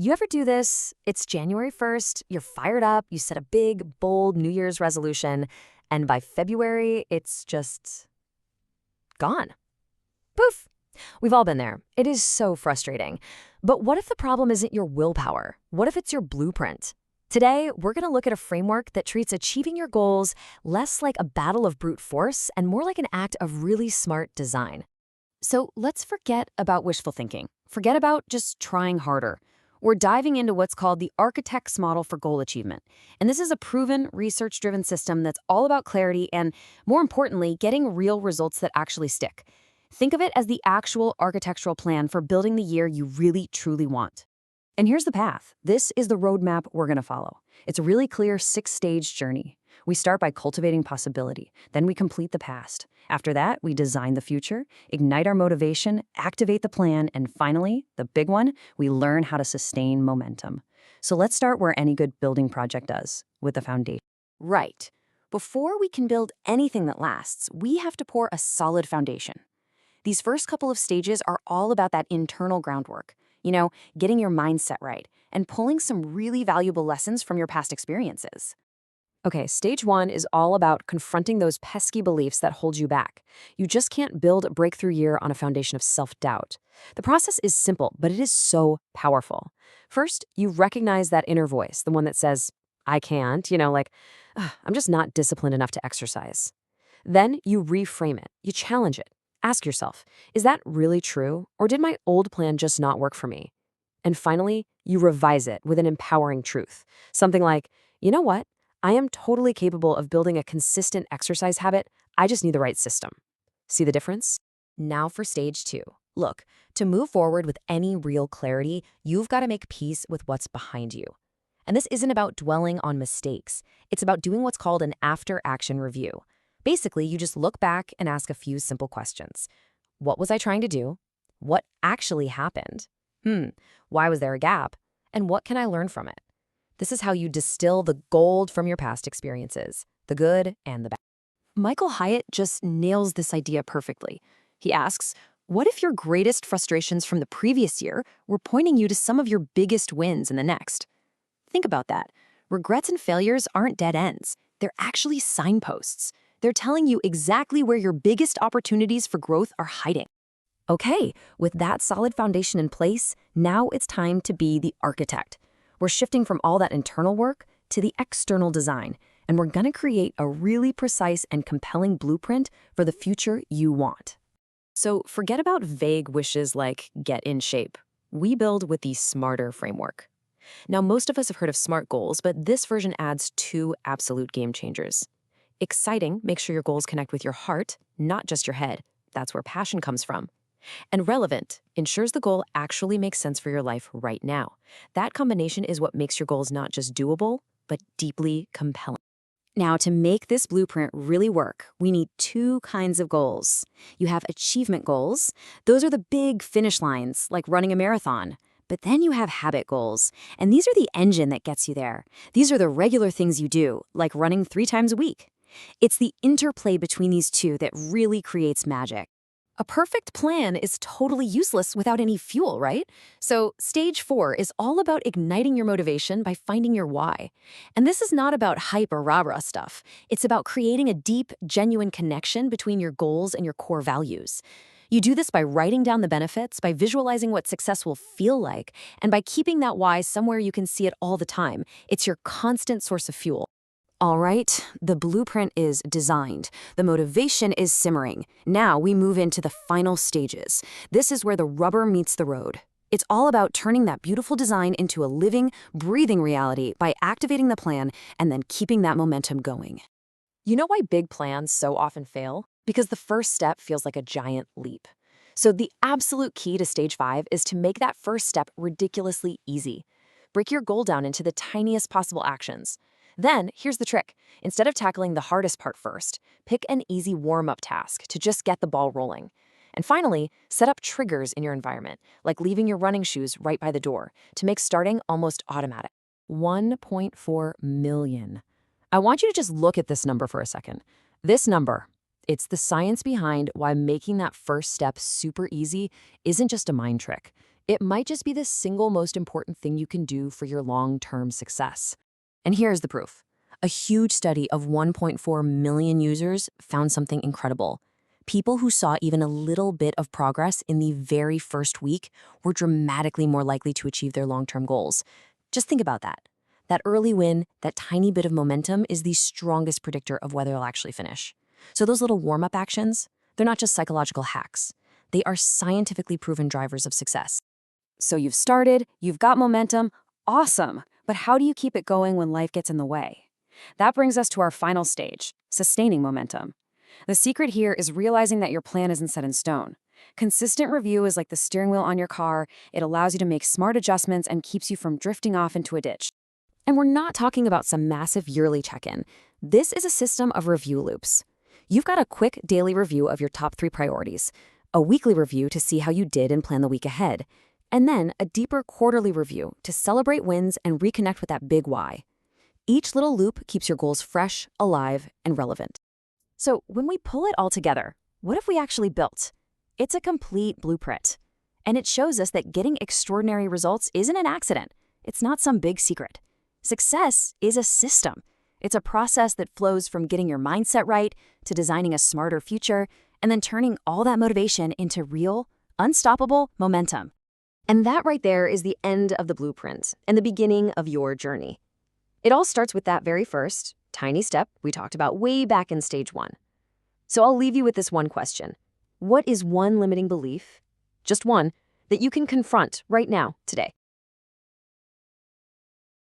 You ever do this? It's January 1st, you're fired up, you set a big, bold New Year's resolution, and by February, it's just gone. Poof! We've all been there. It is so frustrating. But what if the problem isn't your willpower? What if it's your blueprint? Today, we're going to look at a framework that treats achieving your goals less like a battle of brute force and more like an act of really smart design. So let's forget about wishful thinking. Forget about just trying harder. We're diving into what's called the architect's model for goal achievement. And this is a proven, research-driven system that's all about clarity and, more importantly, getting real results that actually stick. Think of it as the actual architectural plan for building the year you really, truly want. And here's the path. This is the roadmap we're going to follow. It's a really clear 6-stage journey. We start by cultivating possibility. Then we complete the past. After that, we design the future, ignite our motivation, activate the plan, and finally, the big one, we learn how to sustain momentum. So let's start where any good building project does, with the foundation. Right. Before we can build anything that lasts, we have to pour a solid foundation. These first couple of stages are all about that internal groundwork. Getting your mindset right and pulling some really valuable lessons from your past experiences. Okay, stage 1 is all about confronting those pesky beliefs that hold you back. You just can't build a breakthrough year on a foundation of self-doubt. The process is simple, but it is so powerful. First, you recognize that inner voice, the one that says, I can't, I'm just not disciplined enough to exercise. Then you reframe it, you challenge it. Ask yourself, is that really true, or did my old plan just not work for me? And finally, you revise it with an empowering truth. Something like, you know what? I am totally capable of building a consistent exercise habit. I just need the right system. See the difference? Now for stage 2. Look, to move forward with any real clarity, you've got to make peace with what's behind you. And this isn't about dwelling on mistakes. It's about doing what's called an after-action review. Basically, you just look back and ask a few simple questions. What was I trying to do? What actually happened? Why was there a gap? And what can I learn from it? This is how you distill the gold from your past experiences, the good and the bad. Michael Hyatt just nails this idea perfectly. He asks, what if your greatest frustrations from the previous year were pointing you to some of your biggest wins in the next? Think about that. Regrets and failures aren't dead ends. They're actually signposts. They're telling you exactly where your biggest opportunities for growth are hiding. Okay, with that solid foundation in place, now it's time to be the architect. We're shifting from all that internal work to the external design, and we're going to create a really precise and compelling blueprint for the future you want. So forget about vague wishes like get in shape. We build with the SMARTER framework. Now, most of us have heard of SMART goals, but this version adds 2 absolute game changers. Exciting makes sure your goals connect with your heart, not just your head. That's where passion comes from. And relevant ensures the goal actually makes sense for your life right now. That combination is what makes your goals not just doable, but deeply compelling. Now, to make this blueprint really work, we need 2 kinds of goals. You have achievement goals. Those are the big finish lines, like running a marathon. But then you have habit goals, and these are the engine that gets you there. These are the regular things you do, like running 3 times a week. It's the interplay between these 2 that really creates magic. A perfect plan is totally useless without any fuel, right? So stage 4 is all about igniting your motivation by finding your why. And this is not about hype or rah-rah stuff. It's about creating a deep, genuine connection between your goals and your core values. You do this by writing down the benefits, by visualizing what success will feel like, and by keeping that why somewhere you can see it all the time. It's your constant source of fuel. All right, the blueprint is designed. The motivation is simmering. Now we move into the final stages. This is where the rubber meets the road. It's all about turning that beautiful design into a living, breathing reality by activating the plan and then keeping that momentum going. You know why big plans so often fail? Because the first step feels like a giant leap. So the absolute key to stage 5 is to make that first step ridiculously easy. Break your goal down into the tiniest possible actions. Then, here's the trick. Instead of tackling the hardest part first, pick an easy warm-up task to just get the ball rolling. And finally, set up triggers in your environment, like leaving your running shoes right by the door, to make starting almost automatic. 1.4 million. I want you to just look at this number for a second. This number, it's the science behind why making that first step super easy isn't just a mind trick. It might just be the single most important thing you can do for your long-term success. And here's the proof. A huge study of 1.4 million users found something incredible. People who saw even a little bit of progress in the very first week were dramatically more likely to achieve their long-term goals. Just think about that. That early win, that tiny bit of momentum is the strongest predictor of whether you'll actually finish. So those little warm-up actions, they're not just psychological hacks. They are scientifically proven drivers of success. So you've started, you've got momentum, awesome. But how do you keep it going when life gets in the way? That brings us to our final stage, sustaining momentum. The secret here is realizing that your plan isn't set in stone. Consistent review is like the steering wheel on your car. It allows you to make smart adjustments and keeps you from drifting off into a ditch. And we're not talking about some massive yearly check-in. This is a system of review loops. You've got a quick daily review of your top 3 priorities, a weekly review to see how you did and plan the week ahead, and then a deeper quarterly review to celebrate wins and reconnect with that big why. Each little loop keeps your goals fresh, alive, and relevant. So when we pull it all together, what have we actually built? It's a complete blueprint. And it shows us that getting extraordinary results isn't an accident. It's not some big secret. Success is a system. It's a process that flows from getting your mindset right to designing a smarter future and then turning all that motivation into real, unstoppable momentum. And that right there is the end of the blueprint and the beginning of your journey. It all starts with that very first, tiny step we talked about way back in stage 1. So I'll leave you with this one question. What is one limiting belief, just one, that you can confront right now, today?